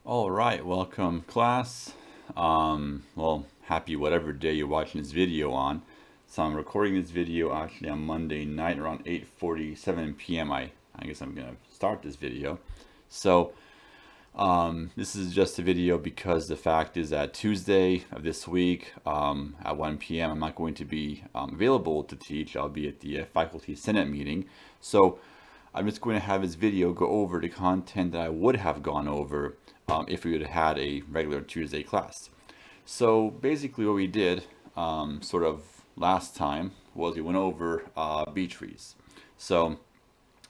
All right, welcome class. Well, happy whatever day you're watching this video on. So I'm recording this video actually on Monday night around 8:47 p.m. I guess I'm gonna start this video. So this is just a video because the fact is that Tuesday of this week at 1 p.m. I'm not going to be available to teach. I'll be at the faculty senate meeting. So I'm just going to have this video go over the content that I would have gone over if we would have had a regular Tuesday class. So basically what we did sort of last time was we went over B trees. So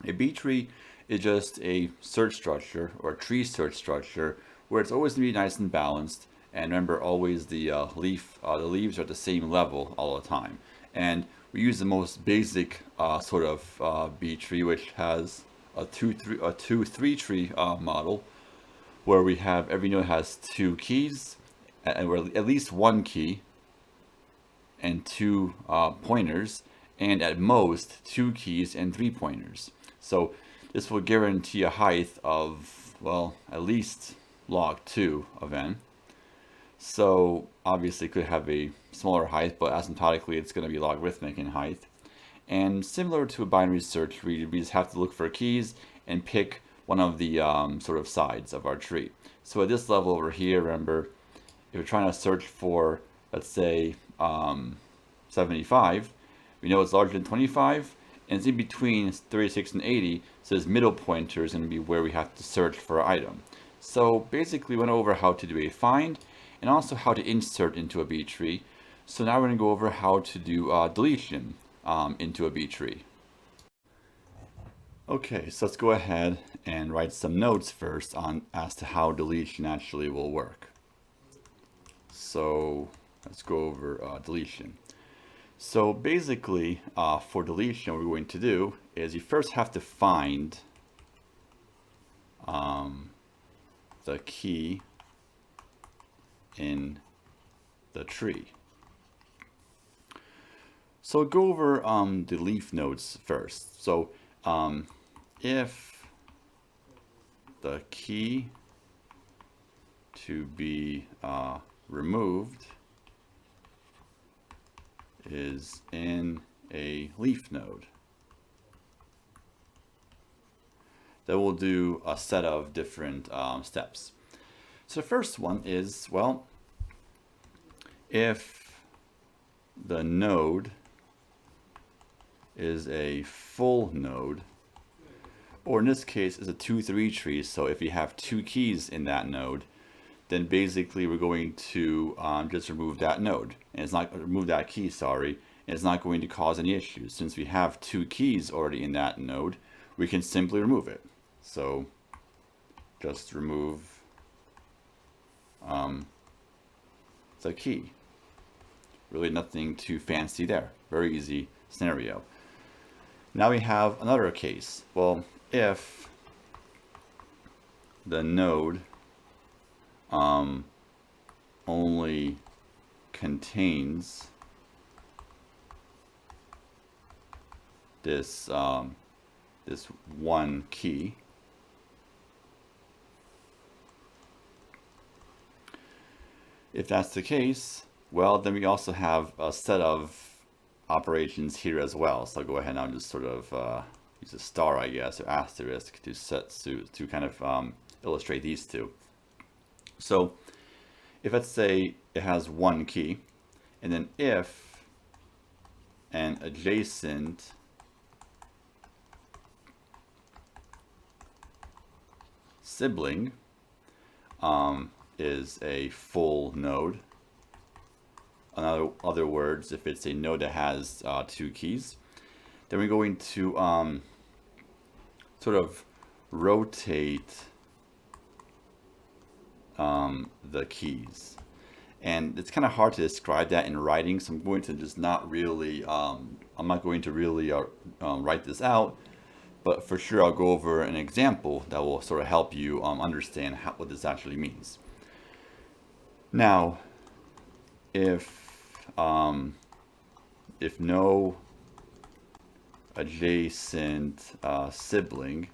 a B tree is just a search structure or a tree search structure where it's always going to be nice and balanced. And remember, always the leaves are at the same level all the time. And we use the most basic sort of B tree, which has a 2-3 tree model, where we have every node has two keys, and at least one key, and two pointers, and at most two keys and three pointers. So this will guarantee a height of, well, at least log 2 of n. So obviously it could have a smaller height, but asymptotically it's going to be logarithmic in height. And similar to a binary search tree, we just have to look for keys and pick one of the sort of sides of our tree. So at this level over here, remember, if we're trying to search for, let's say, 75, we know it's larger than 25, and it's in between 36 and 80, so this middle pointer is going to be where we have to search for an item. So basically we went over how to do a find and also how to insert into a B tree. So now we're going to go over how to do deletion into a B tree. Okay, so let's go ahead and write some notes first on as to how deletion actually will work. So let's go over deletion. So basically, for deletion, what we're going to do is you first have to find the key in the tree. So go over the leaf nodes first. So if the key to be removed is in a leaf node, then we'll do a set of different steps. So the first one is, well, if the node is a full node, or in this case is a 2-3 tree, so if you have two keys in that node, then basically we're going to just remove that node, and it's not remove that key, sorry, and it's not going to cause any issues. Since we have two keys already in that node, we can simply remove it. So just remove the key. Really nothing too fancy there. Very easy scenario. Now we have another case. Well, if the node only contains this this one key, if that's the case, well, then we also have a set of operations here as well. So I'll go ahead and I'll just sort of use a star, I guess, or asterisk to kind of illustrate these two. So if, let's say, it has one key, and then if an adjacent sibling is a full node. In other words, if it's a node that has two keys, then we're going to sort of rotate the keys. And it's kind of hard to describe that in writing, so I'm going to just not really, I'm not going to really write this out, but for sure I'll go over an example that will sort of help you understand what this actually means. Now, if no adjacent sibling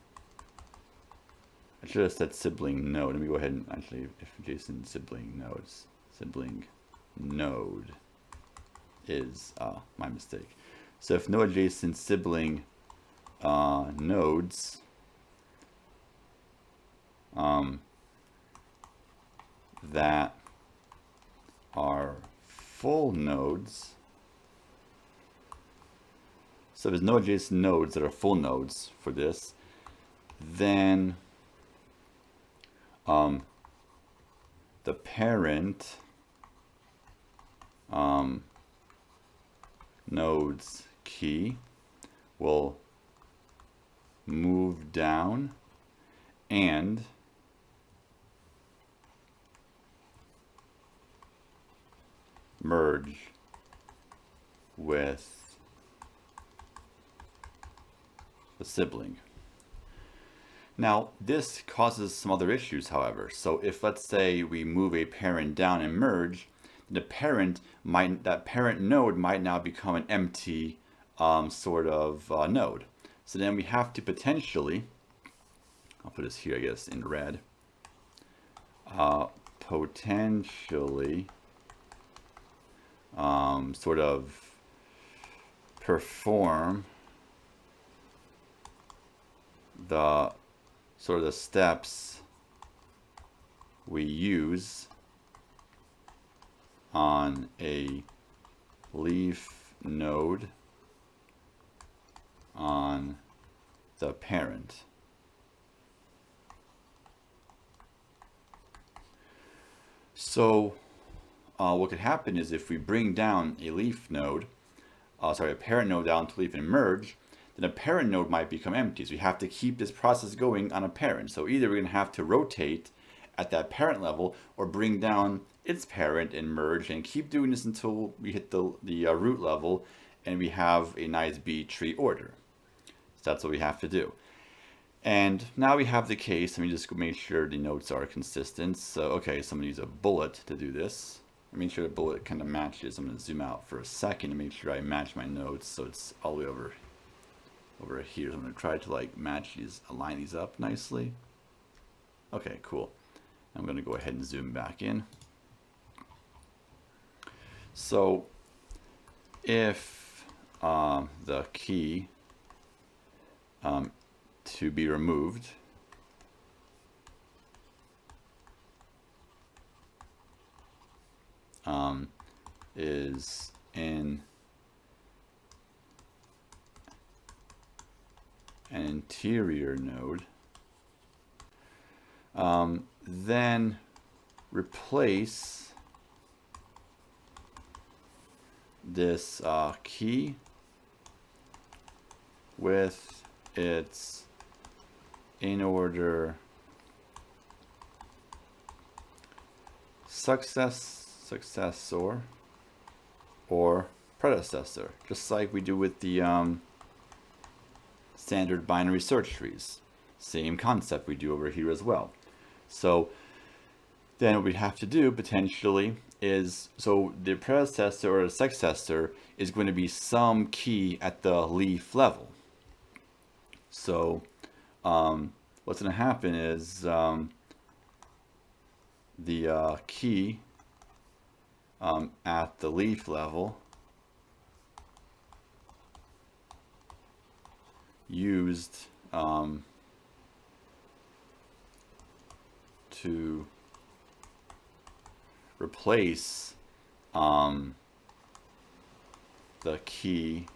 I should have said sibling node. Let me go ahead and actually, if adjacent sibling node is my mistake. So if no adjacent sibling nodes that are full nodes, so there's no adjacent nodes that are full nodes for this, then the parent node's key will move down and merge with the sibling. Now, this causes some other issues, however. So if, let's say, we move a parent down and merge, that parent node might now become an empty sort of node. So then we have to potentially, I'll put this here, I guess, in red, potentially sort of perform the steps we use on a leaf node on the parent. So what could happen is if we bring down a leaf node, a parent node down to leaf and merge, then a parent node might become empty. So we have to keep this process going on a parent. So either we're going to have to rotate at that parent level or bring down its parent and merge and keep doing this until we hit the root level and we have a nice B tree order. So that's what we have to do. And now we have the case. Let me just make sure the notes are consistent. So, okay, so I'm going to use a bullet to do this. Make sure the bullet kind of matches. I'm going to zoom out for a second to make sure I match my notes so it's all the way over here. So I'm going to try to like match these, align these up nicely. Okay, cool. I'm going to go ahead and zoom back in. So if the key to be removed is in an interior node, then replace this key with its in order successor or predecessor, just like we do with the standard binary search trees. Same concept we do over here as well. So then what we have to do potentially is, so the predecessor or the successor is going to be some key at the leaf level. So what's going to happen is the key at the leaf level used to replace the key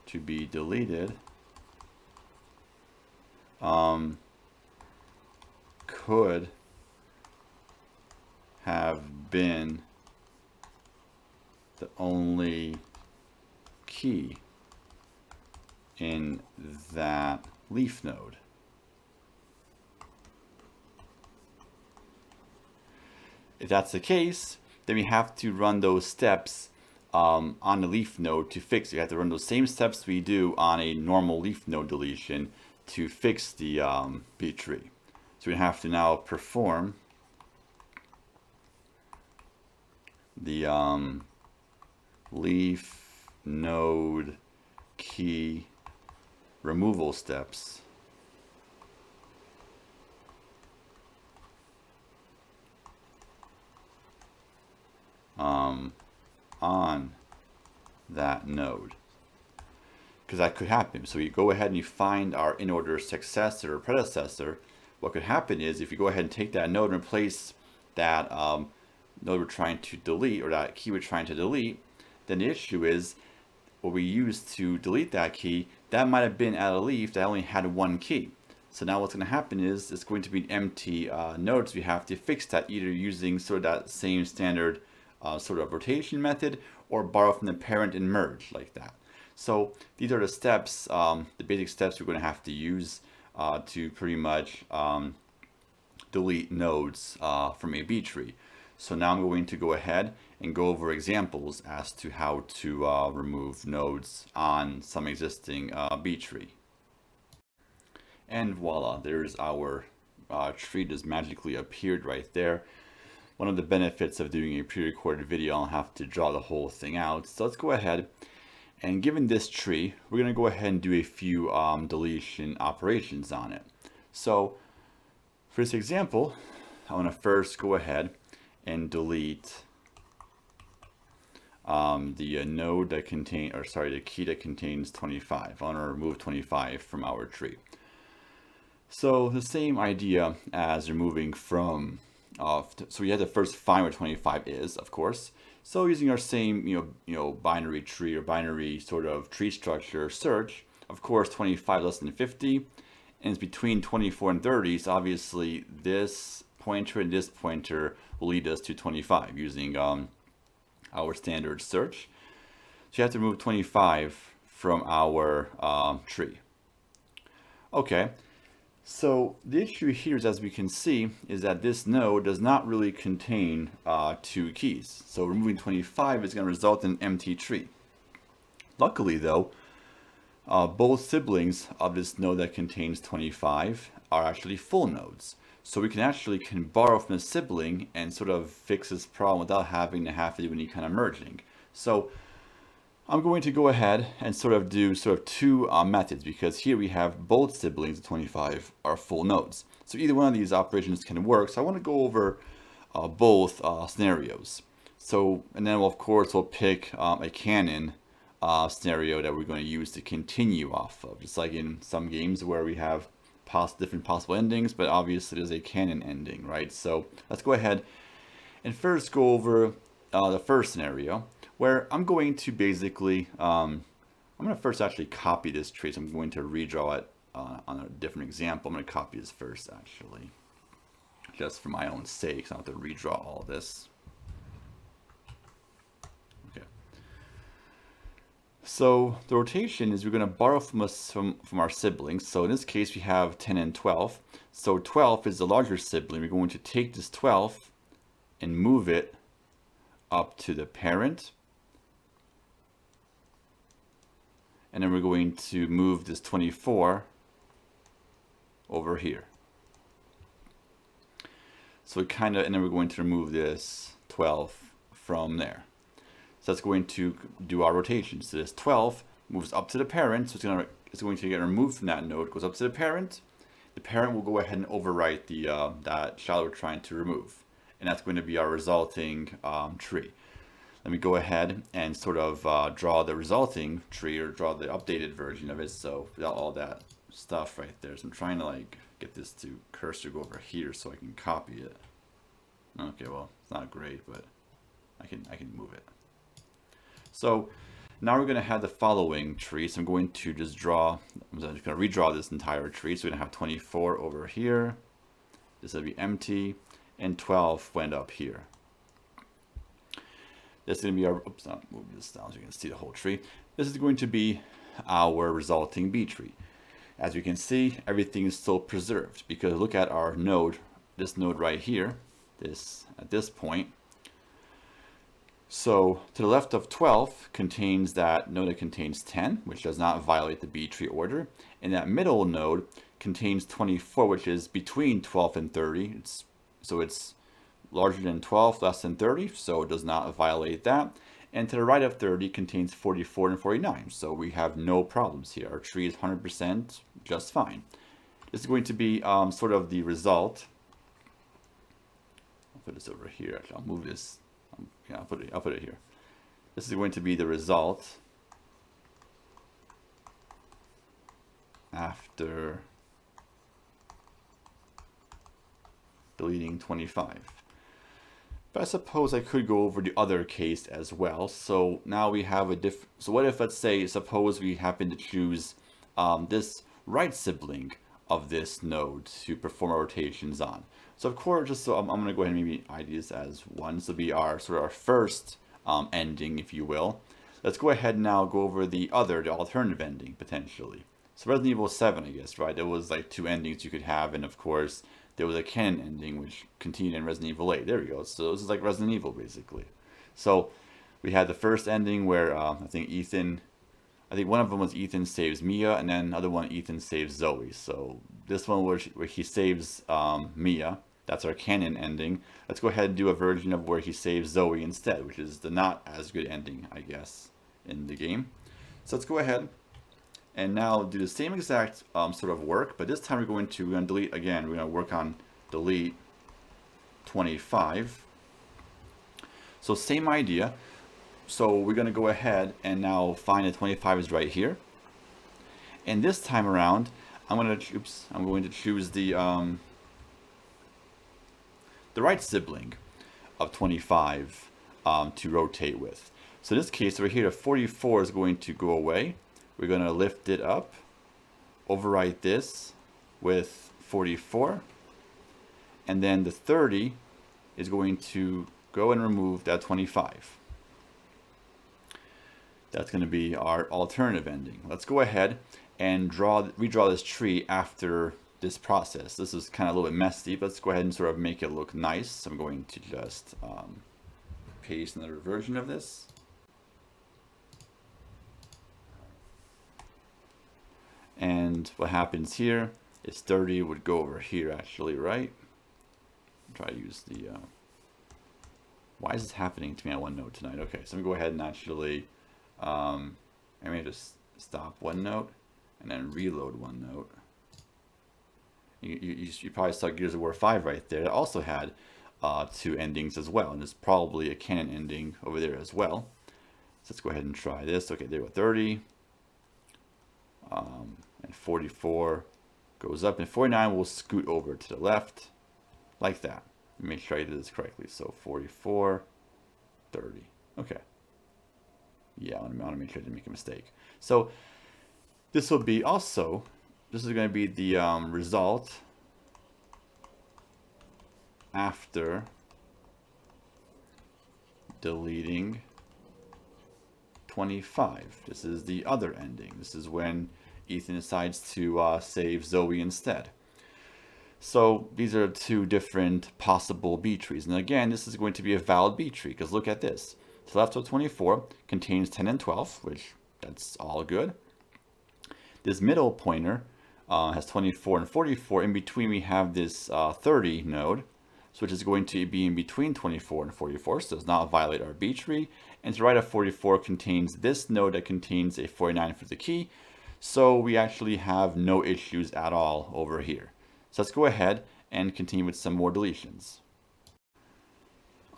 to be deleted could have been the only key in that leaf node. If that's the case, then we have to run those steps on the leaf node to fix it. You have to run those same steps we do on a normal leaf node deletion to fix the B tree. So we have to now perform the leaf node key removal steps on that node. Because that could happen. So you go ahead and you find our in-order successor or predecessor. What could happen is if you go ahead and take that node and replace that node we're trying to delete, or that key we're trying to delete, then the issue is what we used to delete that key, that might have been at a leaf that only had one key. So now what's going to happen is it's going to be an empty node, so we have to fix that either using sort of that same standard sort of rotation method, or borrow from the parent and merge like that. So these are the steps, the basic steps we're going to have to use to pretty much delete nodes from a B tree. So now I'm going to go ahead and go over examples as to how to remove nodes on some existing B tree. And voila, there's our tree just magically appeared right there. One of the benefits of doing a pre-recorded video, I'll have to draw the whole thing out. So let's go ahead. And given this tree, we're going to go ahead and do a few deletion operations on it. So for this example, I want to first go ahead and delete the node that contains, or sorry, the key that contains 25. I want to remove 25 from our tree. So the same idea as removing from, so we had to first find where 25 is, of course. So using our same, binary tree or binary sort of tree structure search, of course, 25 less than 50, and it's between 24 and 30. So obviously this pointer and this pointer will lead us to 25 using our standard search. So you have to remove 25 from our tree. Okay. So the issue here is, as we can see, is that this node does not really contain 2 keys. So removing 25 is going to result in an empty tree. Luckily though, both siblings of this node that contains 25 are actually full nodes. So we can borrow from a sibling and sort of fix this problem without having to do any kind of merging. So I'm going to go ahead and do 2 methods, because here we have both siblings of 25 are full nodes. So either one of these operations can work. So I want to go over both scenarios. So, and then of course we'll pick a canon scenario that we're going to use to continue off of, just like in some games where we have different possible endings, but obviously there's a canon ending, right? So let's go ahead and first go over the first scenario, where I'm going to basically, I'm going to first actually copy this tree. So I'm going to redraw it on a different example. I'm going to copy this first, actually, just for my own sake. So I don't have to redraw all this. Okay. So the rotation is we're going to borrow from our siblings. So in this case, we have 10 and 12. So 12 is the larger sibling. We're going to take this 12 and move it up to the parent. And then we're going to move this 24 over here. So and then we're going to remove this 12 from there. So that's going to do our rotation. So this 12 moves up to the parent. So it's going to get removed from that node, goes up to the parent. The parent will go ahead and overwrite that child we're trying to remove. And that's going to be our resulting tree. Let me go ahead and draw the resulting tree, or draw the updated version of it. So without all that stuff right there. So I'm trying to get this to cursor go over here so I can copy it. Okay, well, it's not great, but I can move it. So now we're going to have the following tree. So I'm going to I'm just going to redraw this entire tree. So we're going to have 24 over here. This will be empty, and 12 went up here. This is going to be our, oops, I'll move this down so you can see the whole tree. This is going to be our resulting B tree. As you can see, everything is still preserved, because look at our node, this node right here, at this point. So to the left of 12 contains that node that contains 10, which does not violate the B tree order. And that middle node contains 24, which is between 12 and 30. So it's larger than 12, less than 30, so it does not violate that. And to the right of 30 contains 44 and 49, so we have no problems here. Our tree is 100% just fine. This is going to be the result. I'll put this over here. Actually, I'll move this Yeah, I'll put it here. This is going to be the result after deleting 25. But I suppose I could go over the other case as well. So now we have a so what if, let's say, suppose we happen to choose this right sibling of this node to perform our rotations on. So of course, just so I'm going to go ahead and maybe ID this as 1. So be our sort of our first ending, if you will. Let's go ahead and now go over the alternative ending potentially. So Resident Evil 7, I guess, right? There was like 2 endings you could have, and of course there was a canon ending which continued in Resident Evil 8. There we go. So this is like Resident Evil basically. So we had the first ending where I think one of them was Ethan saves Mia, and then another one Ethan saves Zoe. So this one where he saves Mia, that's our canon ending. Let's go ahead and do a version of where he saves Zoe instead, which is the not as good ending, I guess, in the game. So let's go ahead and now do the same exact sort of work, but this time we're going to delete again. We're going to work on delete 25. So same idea. So we're going to go ahead and now find that 25 is right here. And this time around, I'm going to choose the right sibling of 25 to rotate with. So in this case over here, the 44 is going to go away. We're going to lift it up, overwrite this with 44, and then the 30 is going to go and remove that 25. That's going to be our alternative ending. Let's go ahead and redraw this tree after this process. This is kind of a little bit messy, but let's go ahead and sort of make it look nice. I'm going to just paste another version of this. And what happens here is 30 would go over here actually, right? Try to use the, why is this happening to me on OneNote tonight? Okay, so I'm gonna go ahead and actually, I'm gonna just stop OneNote and then reload OneNote. You probably saw Gears of War 5 right there. It also had 2 endings as well, and there's probably a canon ending over there as well. So let's go ahead and try this. Okay, there we go, 30. And 44 goes up, and 49 will scoot over to the left like that. Make sure I did this correctly. So 44, 30. Okay. Yeah, I want to make sure I didn't make a mistake. So this will be also, this is going to be the result after deleting 25. This is the other ending. This is when Ethan decides to save Zoe instead. So these are 2 different possible B trees. And again, this is going to be a valid B tree, because look at this. To the left of 24 contains 10 and 12, which that's all good. This middle pointer has 24 and 44. In between we have this 30 node, which is going to be in between 24 and 44, so does not violate our B tree. And to the right of 44 contains this node that contains a 49 for the key. So we actually have no issues at all over here. So let's go ahead and continue with some more deletions.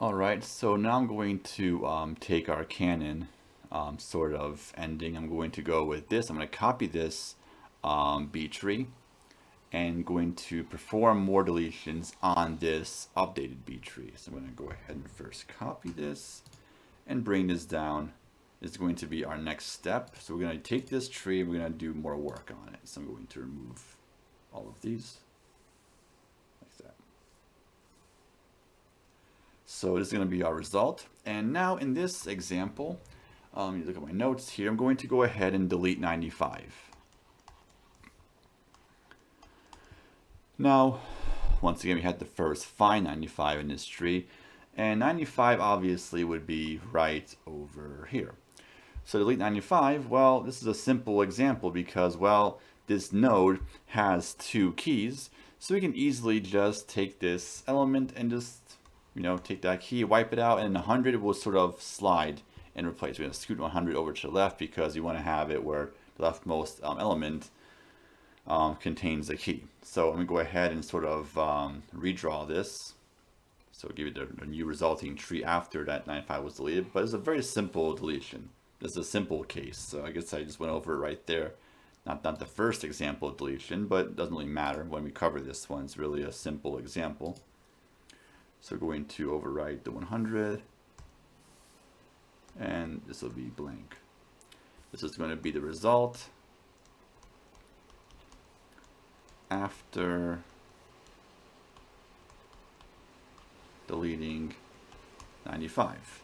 Alright, so now I'm going to take our canon sort of ending. I'm going to go with this. I'm going to copy this B tree and going to perform more deletions on this updated B tree. So I'm going to go ahead and first copy this and bring this down. Is going to be our next step. So we're going to take this tree and we're going to do more work on it. So I'm going to remove all of these like that. So this is going to be our result. And now in this example, you look at my notes here, I'm going to go ahead and delete 95. Now, once again, we had to first find 95 in this tree, and 95 obviously would be right over here. So delete 95, well, this is a simple example because, well, this node has 2 keys, so we can easily just take this element and just, take that key, wipe it out, and 100 will sort of slide and replace. We're going to scoot 100 over to the left because you want to have it where the leftmost element contains a key. So I'm going to go ahead and sort of redraw this. So give you the new resulting tree after that 95 was deleted, but it's a very simple deletion. This is a simple case, so I guess I just went over it right there. Not the first example of deletion, but it doesn't really matter when we cover this one. It's really a simple example. So we're going to overwrite the 100, and this will be blank. This is going to be the result after deleting 95.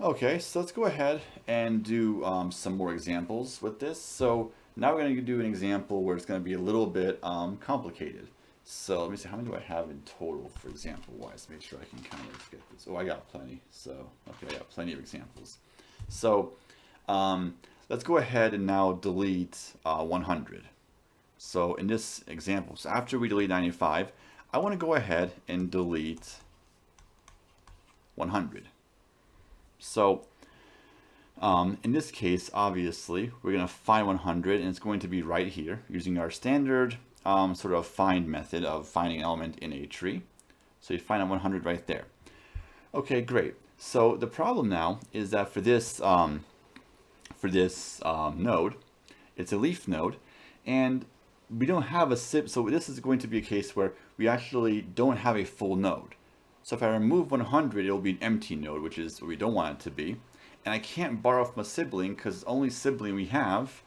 Okay, so let's go ahead and do some more examples with this. So now we're going to do an example where it's going to be a little bit complicated. So let me see, how many do I have in total for example wise? Make sure I can kind of get this. Oh, I got plenty. So, okay, I got plenty of examples. So let's go ahead and now delete 100. So in this example, so after we delete 95, I want to go ahead and delete 100. So in this case, obviously, we're going to find 100, and it's going to be right here using our standard sort of find method of finding an element in a tree. So you find out 100 right there. Okay, great. So the problem now is that for this node, it's a leaf node, and we don't have a SIB. So this is going to be a case where we actually don't have a full node. So if I remove 100, it'll be an empty node, which is what we don't want it to be. And I can't borrow from a sibling because the only sibling we have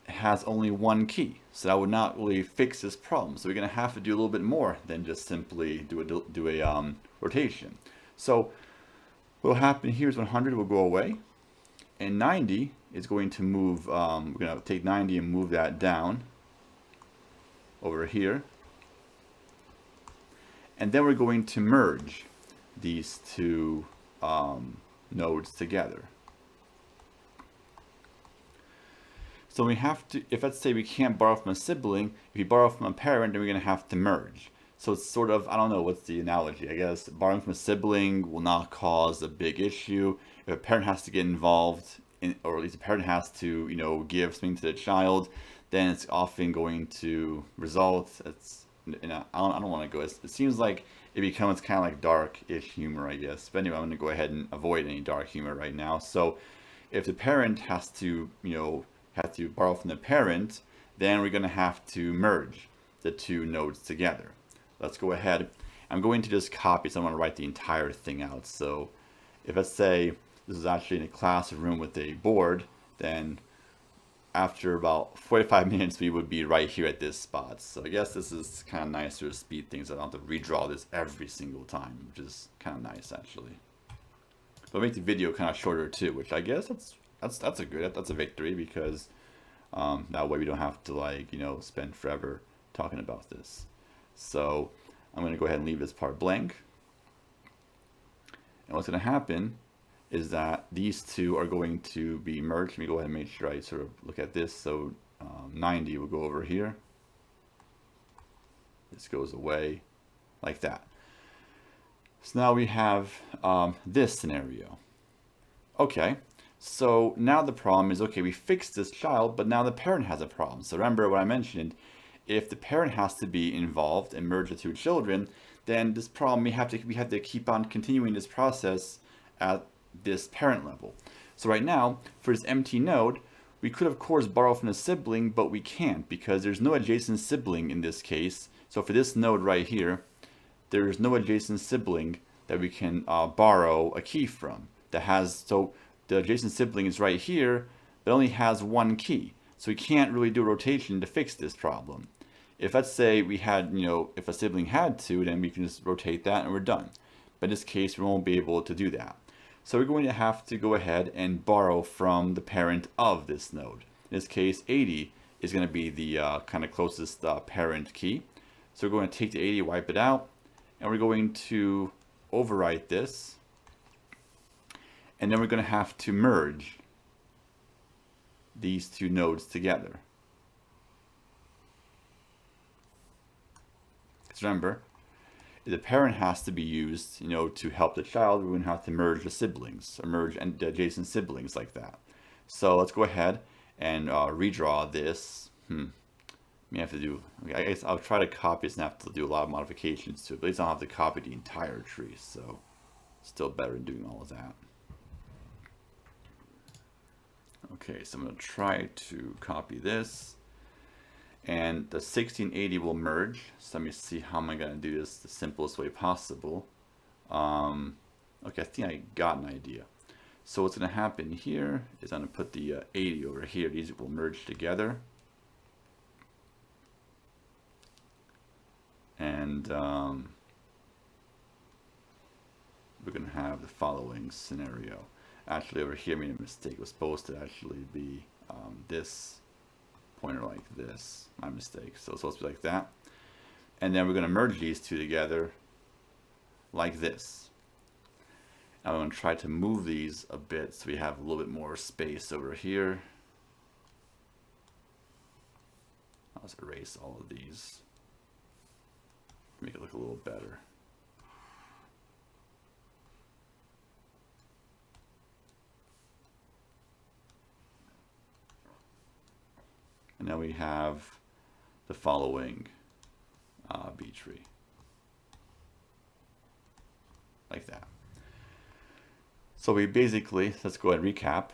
has only one key. So that would not really fix this problem. So we're going to have to do a little bit more than just simply do a rotation. So what will happen here is 100 will go away, and 90 is going to move. We're going to take 90 and move that down over here. And then we're going to merge these two nodes together. So we have to, if let's say we can't borrow from a sibling, if you borrow from a parent, then we're going to have to merge. So it's sort of, I don't know, what's the analogy? I guess borrowing from a sibling will not cause a big issue. If a parent has to get involved, or at least a parent has to, give something to the child, then it's often going to result. I don't want to go. It seems like it becomes kind of like dark-ish humor, I guess. But anyway, I'm going to go ahead and avoid any dark humor right now. So if the parent has to, borrow from the parent, then we're going to have to merge the two nodes together. Let's go ahead. I'm going to just copy, so I'm going to write the entire thing out. So if let's say this is actually in a classroom with a board, then after about 45 minutes, we would be right here at this spot. So I guess this is kind of nice to speed things. I don't have to redraw this every single time, which is kind of nice actually. But make the video kind of shorter too, which I guess that's a victory, because that way we don't have to spend forever talking about this. So I'm going to go ahead and leave this part blank. And what's going to happen is that these two are going to be merged. Let me go ahead and make sure I sort of look at this. So 90 will go over here. This goes away like that. So now we have this scenario. Okay, so now the problem is, okay, we fixed this child, but now the parent has a problem. So remember what I mentioned, if the parent has to be involved and merge the two children, then this problem, we have to keep on continuing this process at this parent level. So right now, for this empty node, we could of course borrow from a sibling, but we can't because there's no adjacent sibling in this case. So for this node right here, there's no adjacent sibling that we can borrow a key from. So the adjacent sibling is right here, but only has one key. So we can't really do a rotation to fix this problem. If let's say we had, if a sibling had to, then we can just rotate that and we're done. But in this case, we won't be able to do that. So we're going to have to go ahead and borrow from the parent of this node. In this case, 80 is going to be the kind of closest parent key. So we're going to take the 80, wipe it out, and we're going to overwrite this. And then we're going to have to merge these two nodes together. Because remember, the parent has to be used, to help the child. We're going to have to merge the siblings, or merge the adjacent siblings like that. So let's go ahead and redraw this. may have to do, I guess I'll try to copy this and have to do a lot of modifications to it, but at least I don't have to copy the entire tree, so still better than doing all of that. Okay, so I'm going to try to copy this, and the 1680 will merge. So let me see how am I going to do this the simplest way possible. Okay, I think I got an idea. So what's going to happen here is I'm going to put the 80 over here. These will merge together. And we're going to have the following scenario. Actually, over here I made a mistake. It was supposed to actually be this pointer like this. My mistake. So it's supposed to be like that. And then we're going to merge these two together like this. I'm going to try to move these a bit so we have a little bit more space over here. I'll just erase all of these. Make it look a little better. And now we have the following B tree. Like that. So we basically, let's go ahead and recap.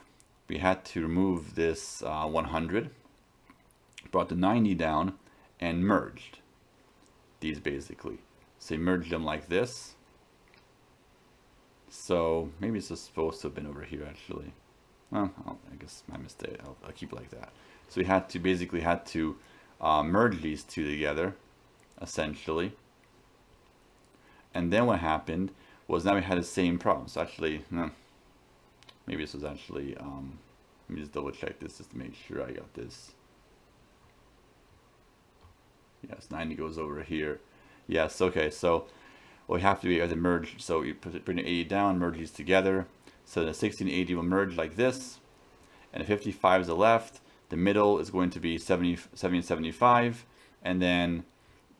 We had to remove this 100, brought the 90 down, and merged these basically. So we merged them like this. So maybe it's just supposed to have been over here actually. Well, I guess my mistake. I'll keep it like that. So we had to basically merge these two together, essentially. And then what happened was now we had the same problem. So actually, no, maybe this was actually, let me just double check this just to make sure I got this. Yes, 90 goes over here. Yes, okay, so what we have to do is merge. So you bring the 80 down, merge these together. So the 1680 will merge like this, and the 55 is the left. The middle is going to be 70 and 75, and then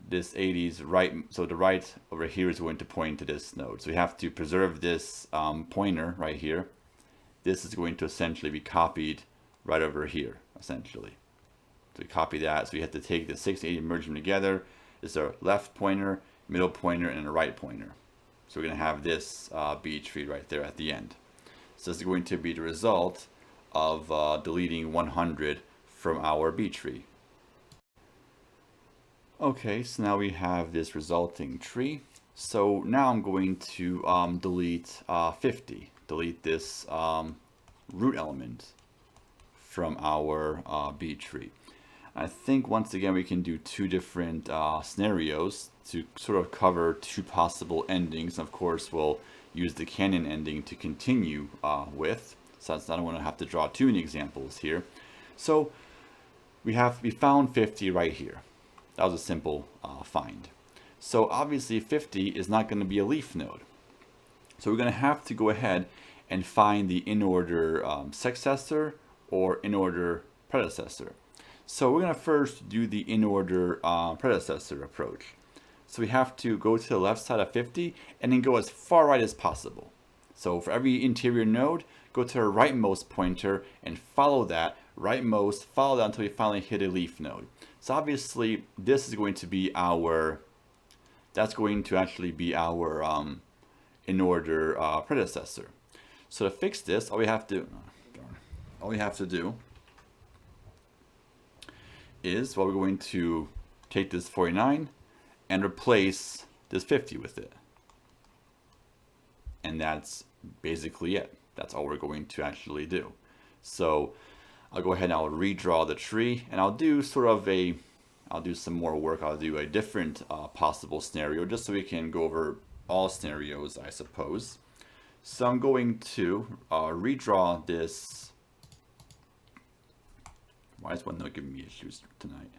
this 80 is right. So the right over here is going to point to this node. So we have to preserve this pointer right here. This is going to essentially be copied right over here, essentially. So we copy that. So we have to take the 680 and merge them together. This is our left pointer, middle pointer, and a right pointer. So we're going to have this B tree right there at the end. So this is going to be the result of deleting 100 from our B tree. Okay, so now we have this resulting tree. So now I'm going to delete 50. Delete this root element from our B tree. I think once again we can do two different scenarios to sort of cover two possible endings. Of course, we'll use the canon ending to continue with. So I don't want to have to draw too many examples here. So we found 50 right here. That was a simple find. So obviously 50 is not going to be a leaf node. So we're going to have to go ahead and find the in-order successor or in-order predecessor. So we're going to first do the in-order predecessor approach. So we have to go to the left side of 50 and then go as far right as possible. So for every interior node, go to the rightmost pointer and follow that rightmost, follow that until we finally hit a leaf node. So obviously this is going to be our, that's going to actually be our in-order predecessor. So to fix this, all we have to do is, well, we're going to take this 49 and replace this 50 with it. And that's basically it. That's all we're going to actually do. So I'll go ahead and I'll redraw the tree, and I'll do sort of I'll do some more work. I'll do a different possible scenario just so we can go over all scenarios, I suppose. So I'm going to redraw this. Why is OneNote giving me issues tonight?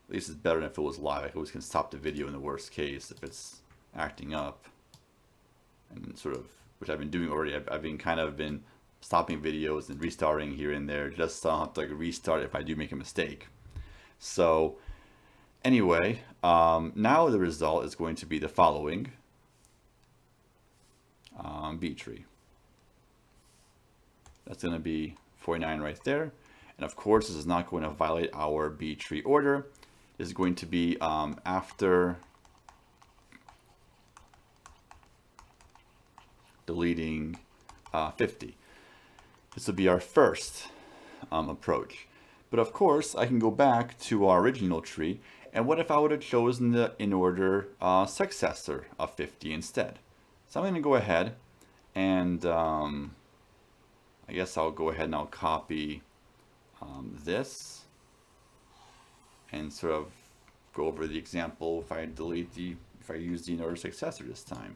At least it's better than if it was live. I always can stop the video in the worst case if it's acting up. And sort of, which I've been doing already. I've been stopping videos and restarting here and there, just so I don't have to like restart if I do make a mistake. So anyway, now the result is going to be the following B tree. That's going to be 49 right there. And of course, this is not going to violate our B tree order. This is going to be after deleting 50. This will be our first approach. But of course, I can go back to our original tree, and what if I would have chosen the in-order successor of 50 instead? So I'm going to go ahead and I guess I'll go ahead and I'll copy this and sort of go over the example if I use the in-order successor this time.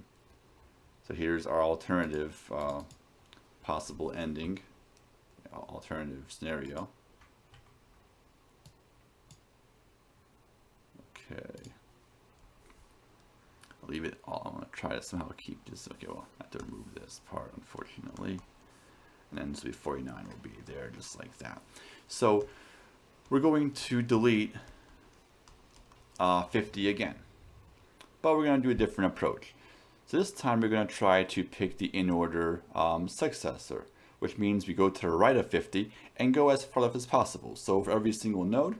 So here's our alternative possible ending, alternative scenario. Okay. I'll leave it all. I'm going to try to somehow keep this. Okay, well, I have to remove this part, unfortunately. And then this will be 49 will be there just like that. So we're going to delete 50 again. But we're going to do a different approach. So this time we're going to try to pick the in-order successor, which means we go to the right of 50 and go as far left as possible. So for every single node,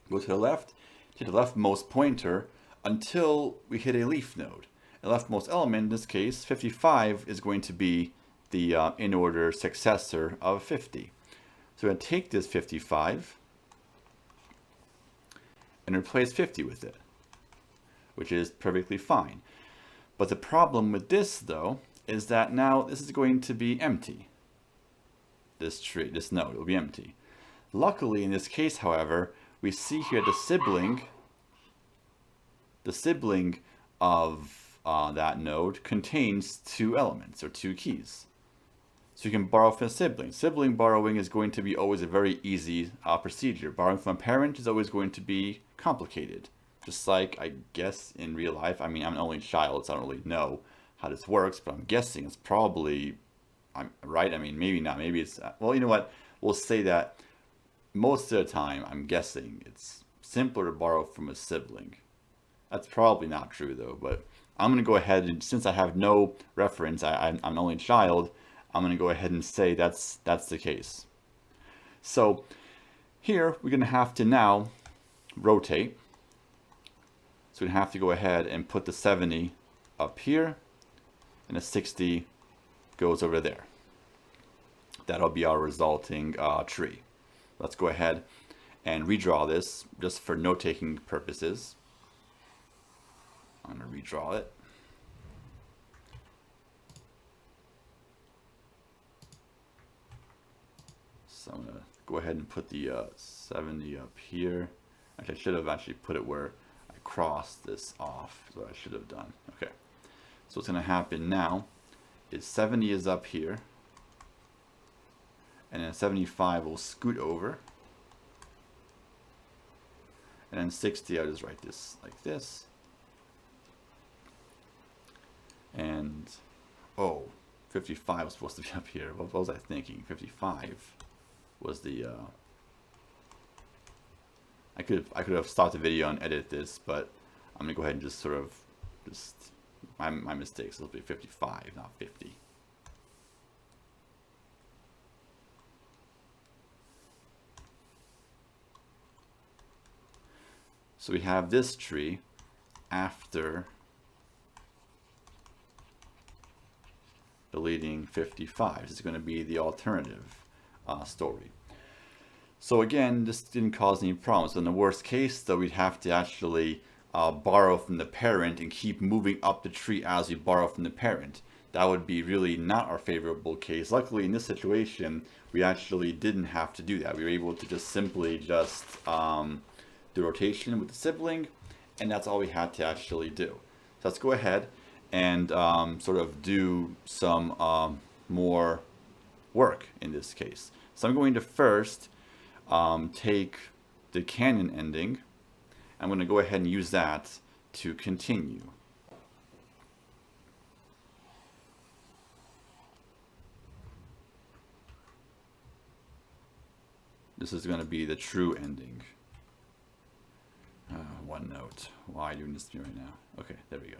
go to the left, to the leftmost pointer until we hit a leaf node. The leftmost element, in this case, 55, is going to be the in-order successor of 50. So we're going to take this 55 and replace 50 with it, which is perfectly fine. But the problem with this, though, is that now this is going to be empty. This tree, this node will be empty. Luckily, in this case, however, we see here the sibling of that node contains two elements or two keys. So you can borrow from a sibling. Sibling borrowing is going to be always a very easy procedure. Borrowing from a parent is always going to be complicated. Just like, I guess, in real life. I mean, I'm an only child, so I don't really know how this works, but I'm guessing it's probably, I'm right? I mean, maybe not. Maybe it's, well, you know what? We'll say that most of the time, I'm guessing it's simpler to borrow from a sibling. That's probably not true, though, but I'm going to go ahead and, since I have no reference, I'm an only child, I'm going to go ahead and say that's the case. So here, we're going to have to now rotate. So we have to go ahead and put the 70 up here, and the 60 goes over there. That'll be our resulting tree. Let's go ahead and redraw this just for note-taking purposes. I'm going to redraw it. So I'm going to go ahead and put the 70 up here. Actually, I should have actually put it where I crossed this off. Is what I should have done. Okay. So what's going to happen now is 70 is up here. And then 75 will scoot over. And then 60, I'll just write this like this. And, oh, 55 was supposed to be up here. What was I thinking? 55 was the, I could have stopped the video and edited this, but I'm gonna go ahead and just sort of, my mistakes. It'll be 55, not 50. So we have this tree after deleting 55. This is going to be the alternative story. So again, this didn't cause any problems. In the worst case, though, we'd have to actually borrow from the parent and keep moving up the tree as we borrow from the parent. That would be really not our favorable case. Luckily, in this situation, we actually didn't have to do that. We were able to just simply just do rotation with the sibling, and that's all we had to actually do. So let's go ahead and sort of do some more work in this case. So I'm going to first take the canon ending. I'm going to go ahead and use that to continue. This is going to be the true ending. One note. Why doing this to me right now? Okay, there we go.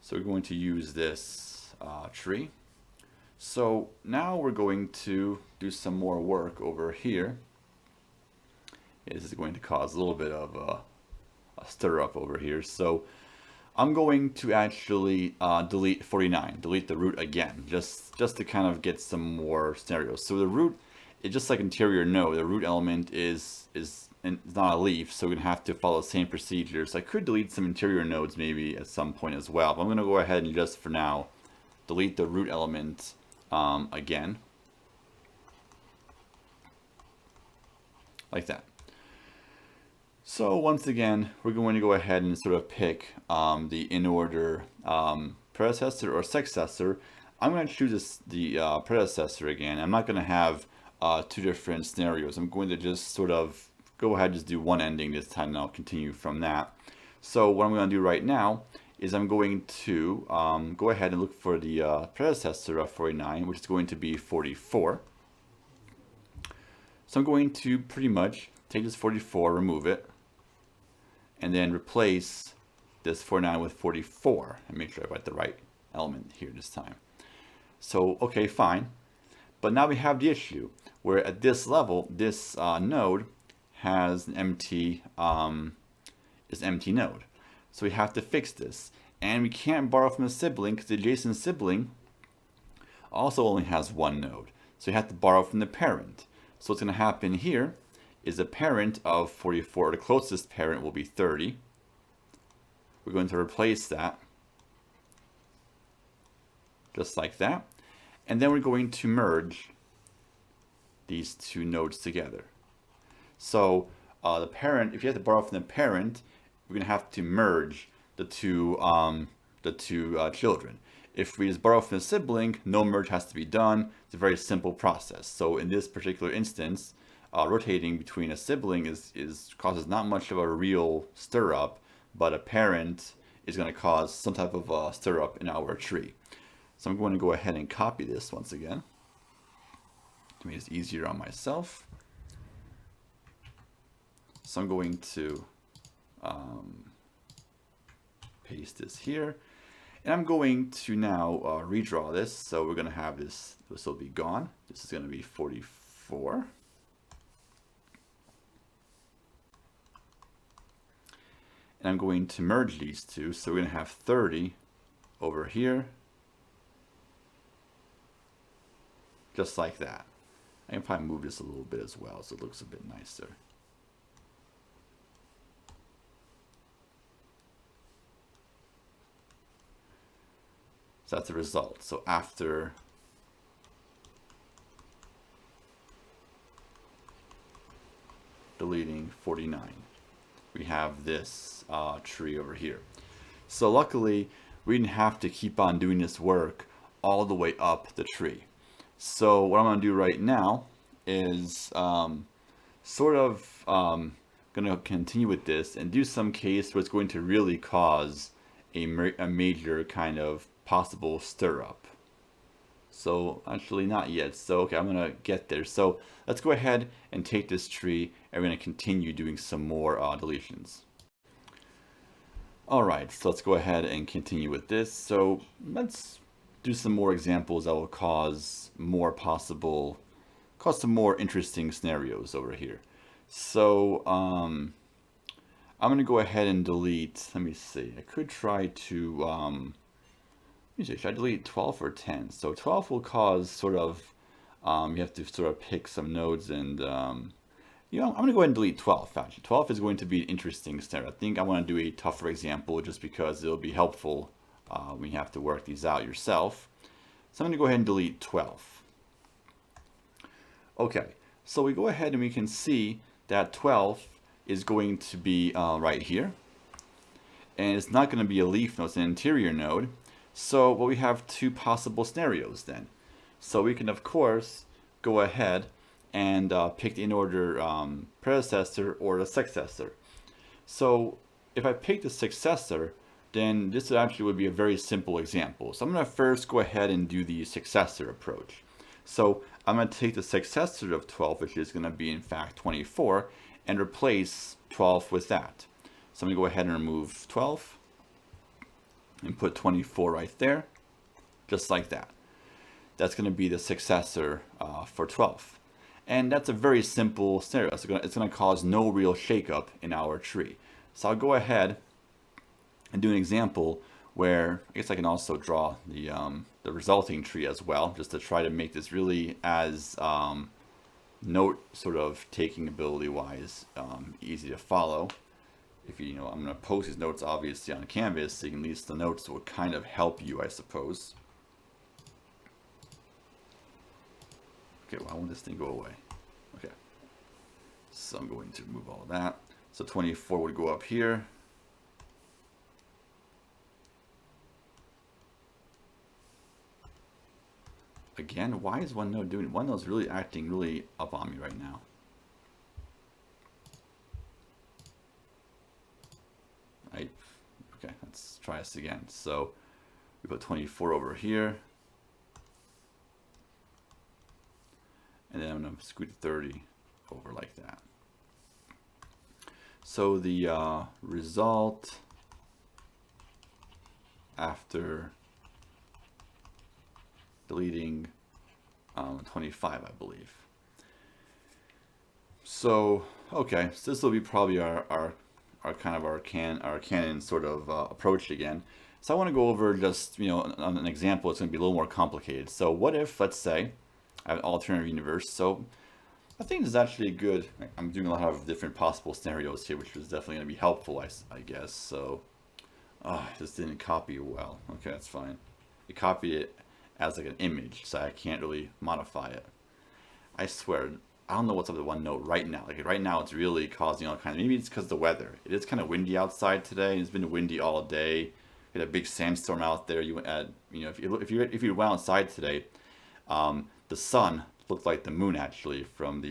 So we're going to use this tree. So now we're going to do some more work over here. This is going to cause a little bit of a stir up over here. So I'm going to actually delete 49, delete the root again, just to kind of get some more scenarios. So the root is just like interior node. The root element is not a leaf, so we're gonna have to follow the same procedure. So I could delete some interior nodes maybe at some point as well. But I'm gonna go ahead and just for now delete the root element again, like that. So once again, we're going to go ahead and sort of pick the in-order predecessor or successor. I'm going to choose the predecessor again. I'm not going to have two different scenarios. I'm going to just sort of go ahead and just do one ending this time, and I'll continue from that. So what I'm going to do right now is I'm going to go ahead and look for the predecessor of 49, which is going to be 44. So I'm going to pretty much take this 44, remove it, and then replace this 49 with 44, and make sure I got the right element here this time. So, okay, fine. But now we have the issue where at this level, this node has an empty node. So we have to fix this. And we can't borrow from a sibling because the adjacent sibling also only has one node. So we have to borrow from the parent. So what's going to happen here is the parent of 44, the closest parent will be 30. We're going to replace that, just like that. And then we're going to merge these two nodes together. So the parent, if you have to borrow from the parent, we're going to have to merge the two children. If we just borrow from the sibling, no merge has to be done. It's a very simple process. So in this particular instance, rotating between a sibling causes not much of a real stir up, but a parent is going to cause some type of stir up in our tree. So I'm going to go ahead and copy this once again to make this easier on myself. So I'm going to paste this here, and I'm going to now redraw this. So we're going to have this will be gone. This is going to be 44. And I'm going to merge these two. So we're going to have 30 over here, just like that. I can probably move this a little bit as well so it looks a bit nicer. So that's the result. So after deleting 49, we have this tree over here. So luckily, we didn't have to keep on doing this work all the way up the tree. So what I'm going to do right now is going to continue with this and do some case where it's going to really cause a major kind of possible stir up. So actually not yet. So okay, I'm going to get there. So let's go ahead and take this tree and we're going to continue doing some more deletions. All right, so let's go ahead and continue with this. So let's do some more examples that will cause some more interesting scenarios over here. So I'm going to go ahead and delete, let me see, I could try to, let me see, should I delete 12 or 10? So 12 will cause sort of, you have to sort of pick some nodes and, you know, I'm going to go ahead and delete 12 actually. 12 is going to be an interesting scenario. I think I want to do a tougher example just because it'll be helpful when you have to work these out yourself. So I'm going to go ahead and delete 12. Okay, so we go ahead and we can see that 12 is going to be right here. And it's not going to be a leaf node, it's an interior node. So well, we have two possible scenarios then. So we can, of course, go ahead and pick the in-order predecessor or the successor. So if I pick the successor, then this actually would be a very simple example. So I'm going to first go ahead and do the successor approach. So I'm going to take the successor of 12, which is going to be in fact 24, and replace 12 with that. So I'm going to go ahead and remove 12 and put 24 right there, just like that. that's going to be the successor for 12. And that's a very simple scenario. It's going to cause no real shakeup in our tree. So I'll go ahead and do an example where I guess I can also draw the resulting tree as well, just to try to make this really as note sort of taking ability wise easy to follow. If you know, I'm going to post these notes obviously on Canvas, so you can at least the notes will kind of help you, I suppose. Okay, why won't this thing go away? Okay, so I'm going to remove all of that. So 24 would go up here. Again, why is OneNote doing it? OneNote's really acting really up on me right now. Okay, let's try this again. So we put 24 over here. And then I'm going to scoot 30 over like that. So the result after deleting 25, I believe. So, okay, so this will be probably our canon sort of approach again. So I want to go over just, you know, on an example. It's going to be a little more complicated. So what if, let's say, I have an alternative universe. So I think this is actually good. I'm doing a lot of different possible scenarios here, which is definitely going to be helpful, I guess. So this didn't copy well. Okay, that's fine. It copied it as like an image, so I can't really modify it. I swear, I don't know what's up with OneNote right now. Like right now, it's really causing all kinds. Maybe it's because of the weather. It is kind of windy outside today. It's been windy all day. We had a big sandstorm out there. You know, if you went outside today, the sun looked like the moon actually from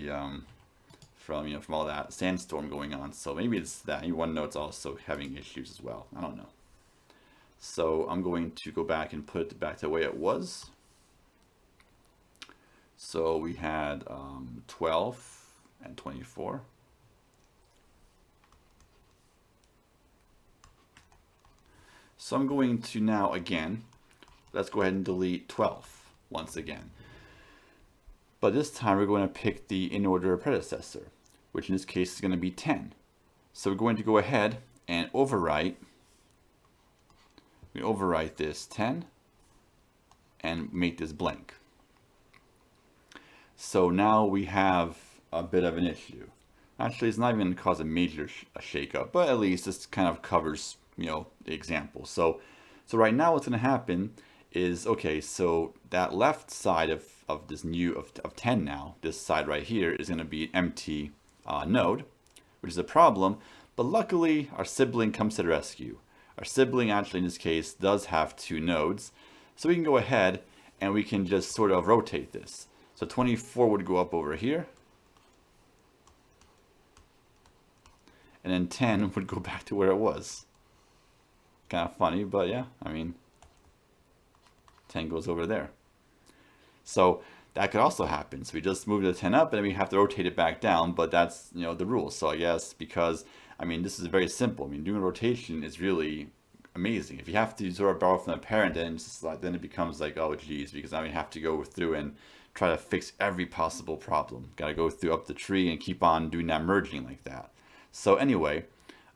all that sandstorm going on. So maybe it's that. OneNote's also having issues as well. I don't know. So I'm going to go back and put it back to the way it was. So we had 12 and 24. So I'm going to now, again, let's go ahead and delete 12 once again. But this time we're going to pick the in-order predecessor, which in this case is going to be 10. So we're going to go ahead and overwrite. We overwrite this 10 and make this blank. So now we have a bit of an issue. Actually, it's not even going to cause a major shakeup, but at least this kind of covers, you know, the example. So right now what's going to happen is, okay, so that left side of this of 10 now, this side right here is going to be an empty node, which is a problem. But luckily, our sibling comes to the rescue. Our sibling actually in this case does have 2 nodes. So we can go ahead and we can just sort of rotate this. So 24 would go up over here. And then 10 would go back to where it was. Kind of funny, but yeah, I mean, 10 goes over there. So that could also happen. So we just move the 10 up and then we have to rotate it back down, but that's, you know, the rule. So I guess because, I mean, this is very simple. I mean, doing a rotation is really amazing. If you have to sort of borrow from the parent, then it's just like, then it becomes like, oh geez, because now we have to go through and try to fix every possible problem. Got to go through up the tree and keep on doing that merging like that. So anyway,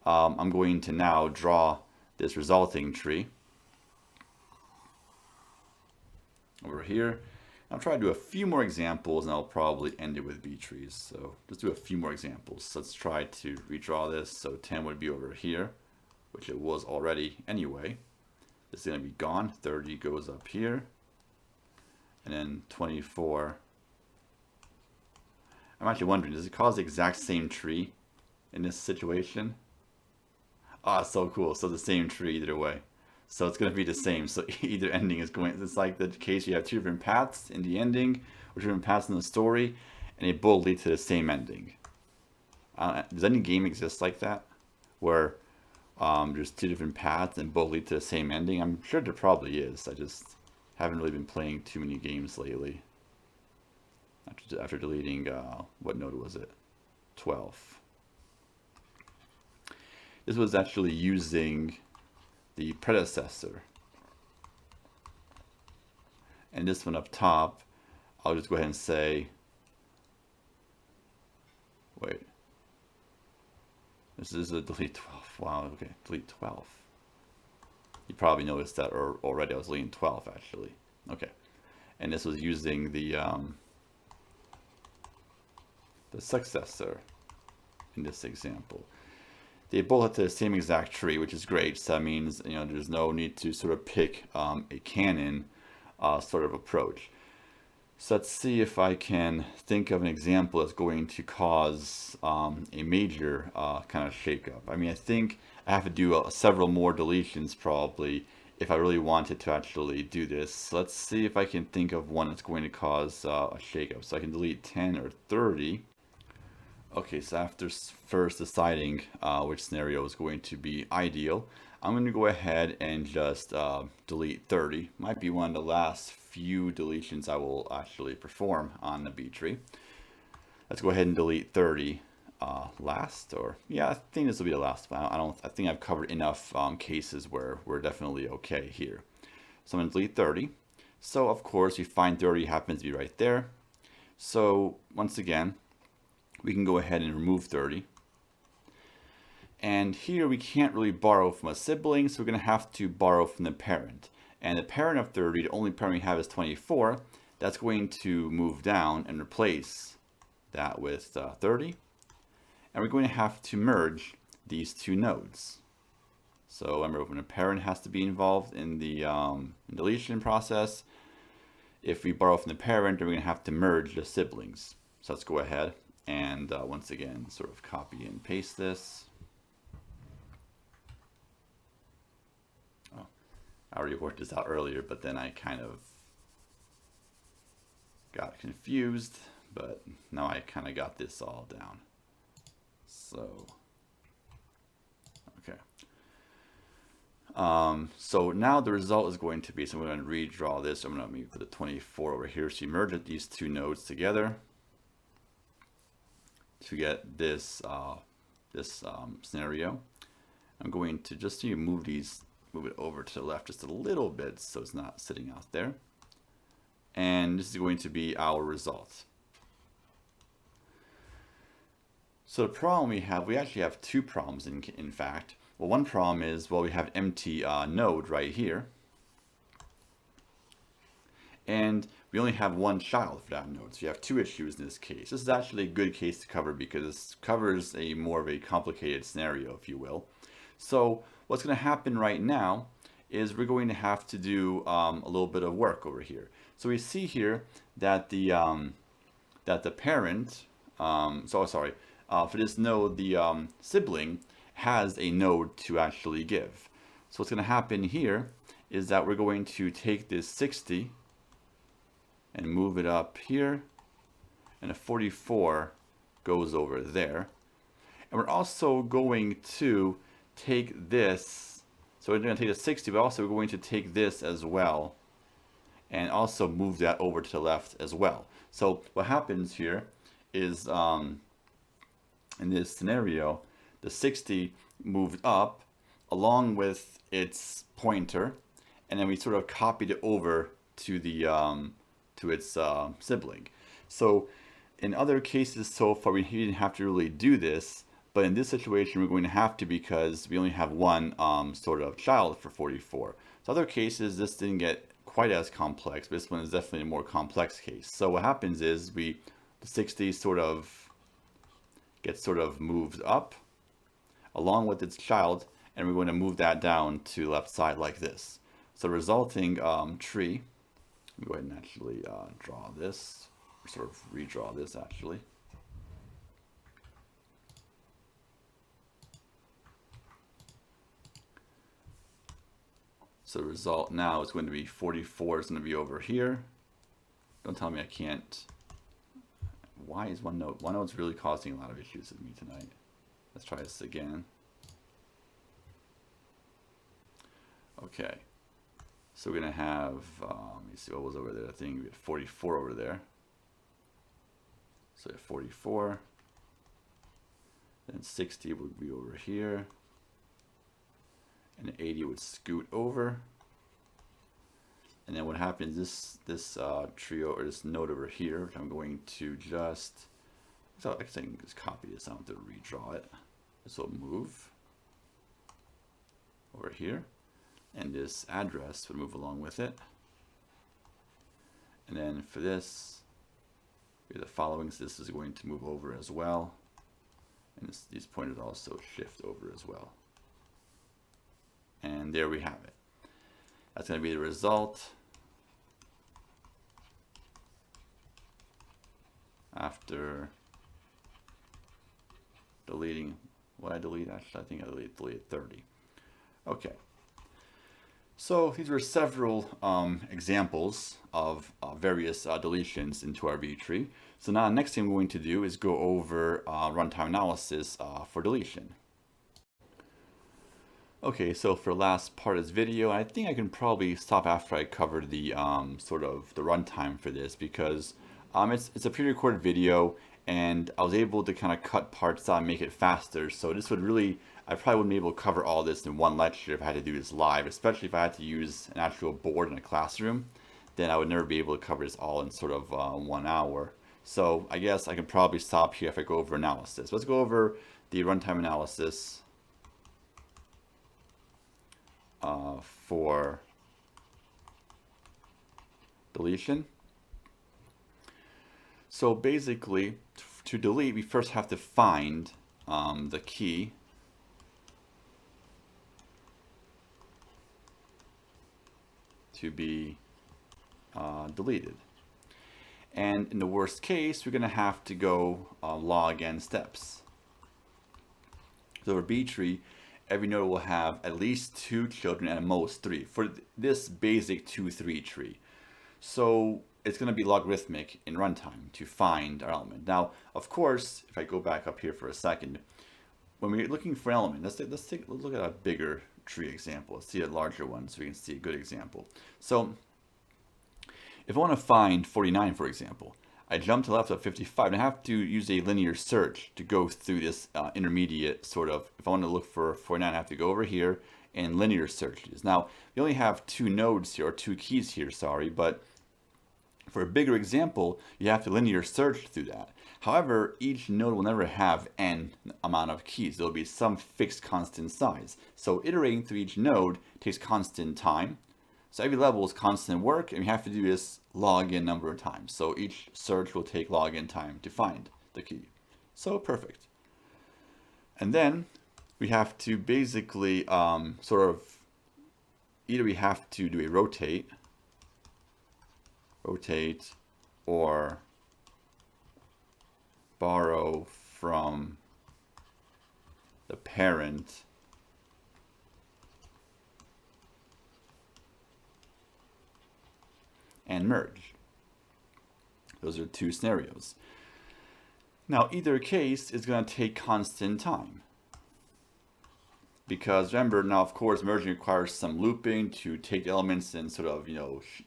I'm going to now draw this resulting tree over here. I'll try to do a few more examples and I'll probably end it with B trees. So just do a few more examples. So let's try to redraw this. So 10 would be over here, which it was already anyway. This is going to be gone. 30 goes up here. And then 24. I'm actually wondering, does it cause the exact same tree in this situation? Ah, so cool. So the same tree either way. So it's going to be the same. So either ending is going, it's like the case you have 2 different paths in the ending, or 2 different paths in the story, and they both lead to the same ending. Does any game exist like that? Where there's 2 different paths and both lead to the same ending? I'm sure there probably is. I just haven't really been playing too many games lately. After deleting, what node was it? 12. This was actually using the predecessor. And this one up top, I'll just go ahead and say, wait, this is a delete 12. Wow, okay, delete 12. You probably noticed that already. I was deleting 12 actually. Okay, and this was using the successor in this example. They both have the same exact tree, which is great. So that means, you know, there's no need to sort of pick a canon sort of approach. So let's see if I can think of an example that's going to cause a major kind of shakeup. I mean, I think I have to do several more deletions probably if I really wanted to actually do this. So let's see if I can think of one that's going to cause a shakeup. So I can delete 10 or 30. Okay, so after first deciding which scenario is going to be ideal, I'm going to go ahead and just delete 30. Might be one of the last few deletions I will actually perform on the B tree. Let's go ahead and delete 30 last, or yeah, I think this will be the last one. I think I've covered enough cases where we're definitely okay here. So I'm going to delete 30. So of course, you find 30 happens to be right there. So once again, we can go ahead and remove 30. And here we can't really borrow from a sibling, so we're going to have to borrow from the parent. And the parent of 30, the only parent we have is 24. That's going to move down and replace that with 30. And we're going to have to merge these two nodes. So remember, when a parent has to be involved in the deletion process, if we borrow from the parent, then we're going to have to merge the siblings. So let's go ahead and once again sort of copy and paste this. Oh, I already worked this out earlier, but then I kind of got confused, but now I kind of got this all down. So okay, so now the result is going to be, so I'm going to redraw this. I'm going to maybe put the 24 over here. So you merge these two nodes together to get this scenario. I'm going to just move it over to the left just a little bit so it's not sitting out there. And this is going to be our result. So the problem we actually have two problems in fact. Well, one problem is, well, we have empty node right here. And we only have one child for that node. So you have two issues in this case. This is actually a good case to cover because it covers more of a complicated scenario, if you will. So what's going to happen right now is we're going to have to do a little bit of work over here. So we see here that the parent, for this node, the sibling has a node to actually give. So what's going to happen here is that we're going to take this 60 and move it up here, and a 44 goes over there. And we're also going to take this, so we're going to take the 60, but also we're going to take this as well, and also move that over to the left as well. So what happens here is, in this scenario, the 60 moved up along with its pointer, and then we sort of copied it over to the to its sibling. So in other cases so far, we didn't have to really do this, but in this situation we're going to have to because we only have one sort of child for 44. So other cases this didn't get quite as complex, but this one is definitely a more complex case. So what happens is the 60 gets moved up along with its child, and we're going to move that down to the left side like this. So the resulting tree, let me go ahead and actually draw this, or sort of redraw this actually. So the result now is going to be 44 is going to be over here. Don't tell me I can't. Why is OneNote? OneNote's really causing a lot of issues with me tonight. Let's try this again. Okay. So we're going to have, let me see what was over there. I think we had 44 over there. So 44. Then 60 would be over here. And 80 would scoot over. And then what happens, this trio or this node over here, which I'm going to just, so I can just copy this, I don't have to redraw it. This will move over here, and this address would move along with it. And then for this, we have the following, so this is going to move over as well. And these pointers also shift over as well. And there we have it. That's going to be the result after deleting, what I delete, actually I think I deleted 30. Okay. So these were several examples of various deletions into our V tree. So now the next thing we're going to do is go over runtime analysis for deletion. Okay, so for the last part of this video, I think I can probably stop after I cover the sort of the runtime for this, because it's a pre-recorded video and I was able to kind of cut parts out and make it faster. So this would really, I probably wouldn't be able to cover all this in one lecture if I had to do this live, especially if I had to use an actual board in a classroom. Then I would never be able to cover this all in sort of 1 hour. So I guess I can probably stop here if I go over analysis. Let's go over the runtime analysis for deletion. So basically, to delete, we first have to find the key to be deleted. And in the worst case, we're going to have to go log n steps. So for B tree, every node will have at least 2 children and at most 3 for this basic 2-3 tree. So it's going to be logarithmic in runtime to find our element. Now, of course, if I go back up here for a second, when we're looking for an element, let's look at a bigger tree example. Let's see a larger one so we can see a good example. So if I want to find 49, for example, I jump to the left of 55 and I have to use a linear search to go through this intermediate sort of, if I want to look for 49, I have to go over here and linear searches. Now, we only have 2 nodes here, or 2 keys here, sorry, but for a bigger example, you have to linear search through that. However, each node will never have n amount of keys. There will be some fixed constant size. So iterating through each node takes constant time. So every level is constant work, and we have to do this log n number of times. So each search will take log n time to find the key. So perfect. And then we have to basically sort of, either we have to do a rotate, or borrow from the parent and merge. Those are 2 scenarios. Now, either case is going to take constant time. Because remember, now of course merging requires some looping to take the elements and sort of,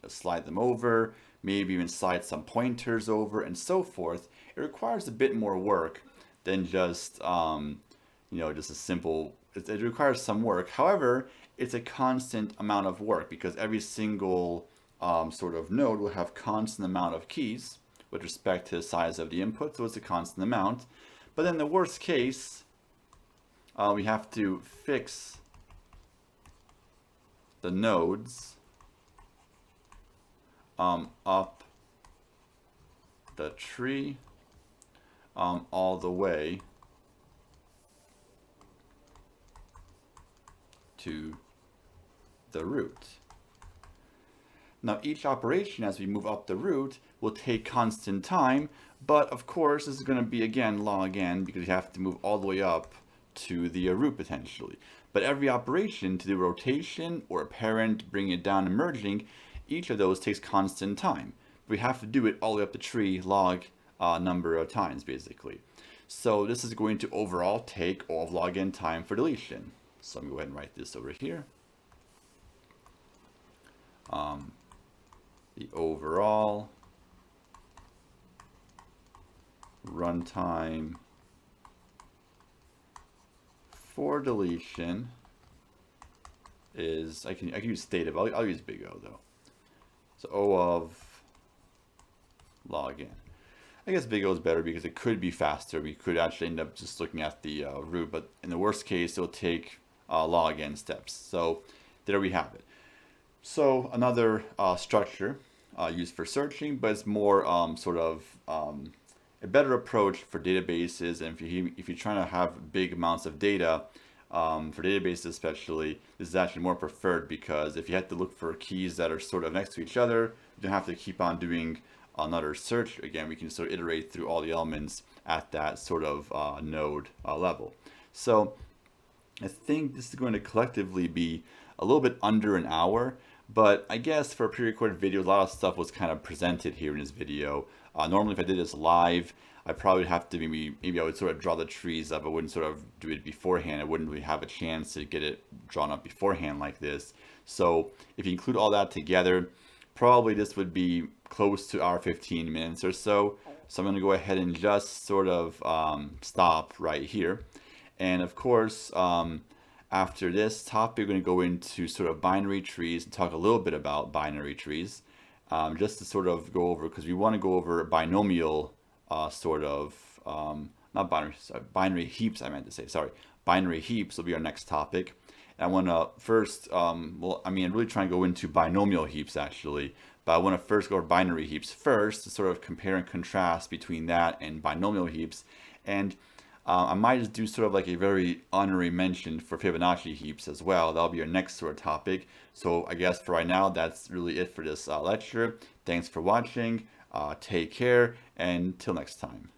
slide them over, maybe even slide some pointers over and so forth. It requires a bit more work than just, just a simple, it requires some work. However, it's a constant amount of work because every single sort of node will have constant amount of keys with respect to the size of the input. So it's a constant amount. But then the worst case, we have to fix the nodes up the tree all the way to the root. Now each operation as we move up the root will take constant time, but of course this is going to be again log n because you have to move all the way up to the root potentially. But every operation to do rotation or a parent, bring it down and merging, each of those takes constant time. We have to do it all the way up the tree log number of times basically. So this is going to overall take all of log n time for deletion. So let me go ahead and write this over here. The overall runtime for deletion is, I can use state of, I'll use big O though. So O of log n. I guess big O is better because it could be faster. We could actually end up just looking at the root, but in the worst case, it'll take log n steps. So there we have it. So another structure used for searching, but it's more sort of a better approach for databases. And if you're trying to have big amounts of data, for databases especially, this is actually more preferred, because if you have to look for keys that are sort of next to each other, you don't have to keep on doing another search. Again, we can sort of iterate through all the elements at that sort of node level. So I think this is going to collectively be a little bit under an hour, but I guess for a pre-recorded video, a lot of stuff was kind of presented here in this video. Normally, if I did this live, I probably would have to maybe I would sort of draw the trees up. I wouldn't sort of do it beforehand. I wouldn't really have a chance to get it drawn up beforehand like this. So if you include all that together, probably this would be close to our 15 minutes or so. So I'm going to go ahead and just sort of stop right here. And of course, after this topic, we're going to go into sort of binary trees and talk a little bit about binary trees, just to sort of go over, because we want to go over binomial sort of, not binary, sorry, binary heaps, I meant to say, sorry. Binary heaps will be our next topic. And I want to first, well, I mean, I'm really trying to go into binomial heaps actually, but I want to first go over binary heaps first to sort of compare and contrast between that and binomial heaps. And I might just do sort of like a very honorary mention for Fibonacci heaps as well. That'll be our next sort of topic. So I guess for right now, that's really it for this lecture. Thanks for watching. Take care, and till next time.